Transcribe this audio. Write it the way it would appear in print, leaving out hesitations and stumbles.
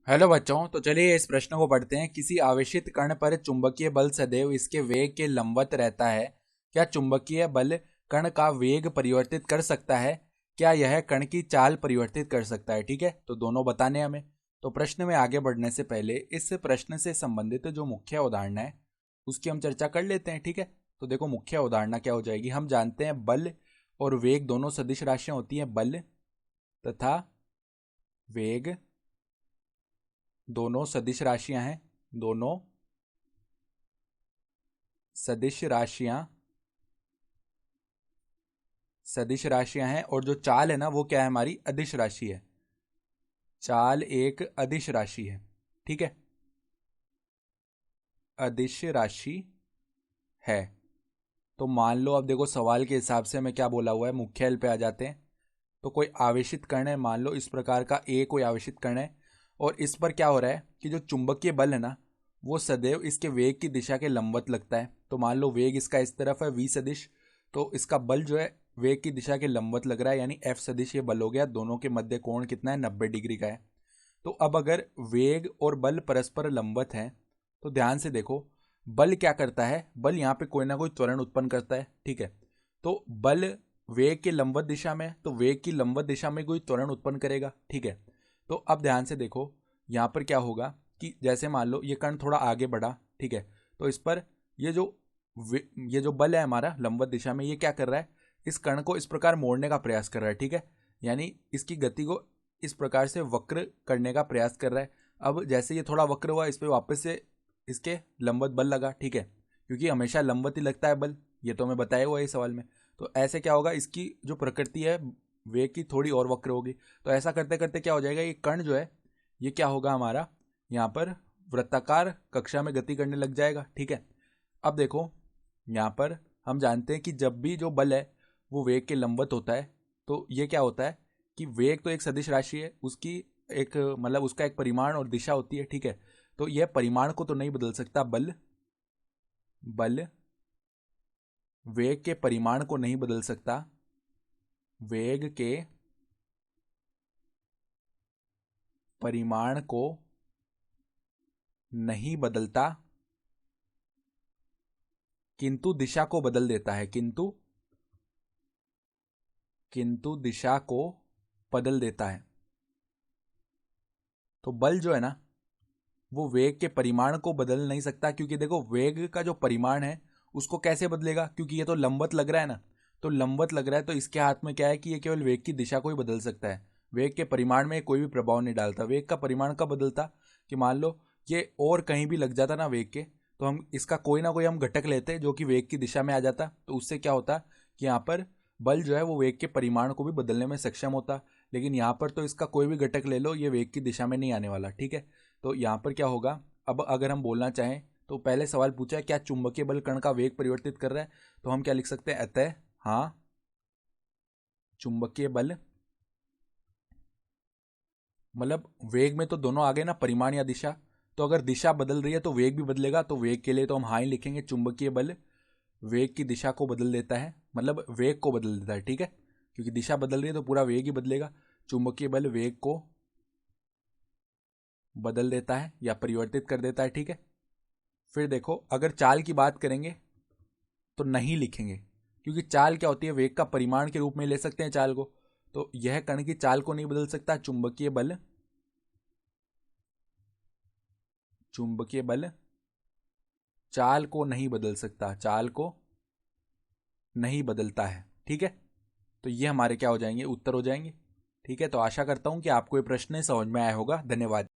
Hello बच्चों, तो चलिए इस प्रश्न को पढ़ते हैं। किसी आवेशित कण पर चुंबकीय बल सदैव इसके वेग के लंबवत रहता है। क्या चुंबकीय बल कण का वेग परिवर्तित कर सकता है? क्या यह कण की चाल परिवर्तित कर सकता है? ठीक है, तो दोनों बताने हमें। तो प्रश्न में आगे बढ़ने से पहले इस प्रश्न से संबंधित जो मुख्य उदाहरण है उसकी हम चर्चा कर लेते हैं। ठीक है, तो देखो मुख्य उदाहरण क्या हो जाएगी। हम जानते हैं बल और वेग दोनों सदिश राशियां होती हैं। बल तथा वेग दोनों सदिश राशियां हैं। दोनों सदिश राशियां सदिश राशियां हैं और जो चाल है ना वो क्या है, हमारी अदिश राशि है। चाल एक अदिश राशि है। ठीक है, अदिश राशि है। तो मान लो, अब देखो सवाल के हिसाब से हमें क्या बोला हुआ है, मुख्य एल पे आ जाते हैं। तो कोई आवेशित कण है, मान लो इस प्रकार का ए कोई आवेशित कण है, और इस पर क्या हो रहा है कि जो चुंबकीय बल है ना वो सदैव इसके वेग की दिशा के लंबवत लगता है। तो मान लो वेग इसका इस तरफ है वी सदिश, तो इसका बल जो है वेग की दिशा के लंबवत लग रहा है, यानी एफ सदिश ये बल हो गया। दोनों के मध्य कोण कितना है, 90 डिग्री का है। तो अब अगर वेग और बल परस्पर लंबवत हैं तो ध्यान से देखो, बल क्या करता है, बल यहाँ पे कोई ना कोई त्वरण उत्पन्न करता है। ठीक है, तो बल वेग के लंबवत दिशा में, तो वेग की लंबवत दिशा में कोई त्वरण उत्पन्न करेगा। ठीक है, तो अब ध्यान से देखो यहाँ पर क्या होगा कि जैसे मान लो ये कण थोड़ा आगे बढ़ा। ठीक है, तो इस पर ये जो ये जो बल है हमारा लंबवत दिशा में, ये क्या कर रहा है, इस कण को इस प्रकार मोड़ने का प्रयास कर रहा है। ठीक है, यानी इसकी गति को इस प्रकार से वक्र करने का प्रयास कर रहा है। अब जैसे ये थोड़ा वक्र हुआ, इस पर वापस से इसके लंबवत बल लगा। ठीक है, क्योंकि हमेशा लंबवत ही लगता है बल, ये तो हमें बताया हुआ है इस सवाल में। तो ऐसे क्या होगा, इसकी जो प्रकृति है वेग की थोड़ी और वक्र होगी। तो ऐसा करते करते क्या हो जाएगा, ये कण जो है ये क्या होगा हमारा, यहाँ पर वृत्ताकार कक्षा में गति करने लग जाएगा। ठीक है, अब देखो यहाँ पर हम जानते हैं कि जब भी जो बल है वो वेग के लंबवत होता है, तो ये क्या होता है कि वेग तो एक सदिश राशि है, उसकी एक मतलब उसका एक परिमाण और दिशा होती है। ठीक है, तो यह परिमाण को तो नहीं बदल सकता, बल बल वेग के परिमाण को नहीं बदल सकता। वेग के परिमाण को नहीं बदलता, किंतु दिशा को बदल देता है। किंतु किंतु दिशा को बदल देता है। तो बल जो है ना वो वेग के परिमाण को बदल नहीं सकता, क्योंकि देखो वेग का जो परिमाण है उसको कैसे बदलेगा, क्योंकि ये तो लंबवत लग रहा है ना। तो लंबवत लग रहा है तो इसके हाथ में क्या है कि ये केवल वेग की दिशा को ही बदल सकता है। वेग के परिमाण में कोई भी प्रभाव नहीं डालता। वेग का परिमाण कब बदलता, कि मान लो ये और कहीं भी लग जाता ना वेग के, तो हम इसका कोई ना कोई हम घटक लेते जो कि वेग की दिशा में आ जाता, तो उससे क्या होता कि यहाँ पर बल जो है वो वेग के परिमाण को भी बदलने में सक्षम होता। लेकिन यहाँ पर तो इसका कोई भी घटक ले लो, ये वेग की दिशा में नहीं आने वाला। ठीक है, तो यहाँ पर क्या होगा, अब अगर हम बोलना चाहें तो पहले सवाल पूछा है क्या चुंबकीय बल कण का वेग परिवर्तित कर रहा है, तो हम क्या लिख सकते हैं, अतः हाँ चुंबकीय बल, मतलब वेग में तो दोनों आ गए ना, परिमाण या दिशा। तो अगर दिशा बदल रही है तो वेग भी बदलेगा, तो वेग के लिए तो हम हाँ ही लिखेंगे। चुंबकीय बल वेग की दिशा को बदल देता है, मतलब वेग को बदल देता है। ठीक है, क्योंकि दिशा बदल रही है तो पूरा वेग ही बदलेगा। चुंबकीय बल वेग को बदल देता है या परिवर्तित कर देता है। ठीक है, फिर देखो अगर चाल की बात करेंगे तो नहीं लिखेंगे, क्योंकि चाल क्या होती है, वेग का परिमाण के रूप में ले सकते हैं चाल को। तो यह कण की चाल को नहीं बदल सकता। चुंबकीय बल चाल को नहीं बदल सकता, चाल को नहीं बदलता है। ठीक है, तो ये हमारे क्या हो जाएंगे, उत्तर हो जाएंगे। ठीक है, तो आशा करता हूं कि आपको ये प्रश्न समझ में आया होगा। धन्यवाद।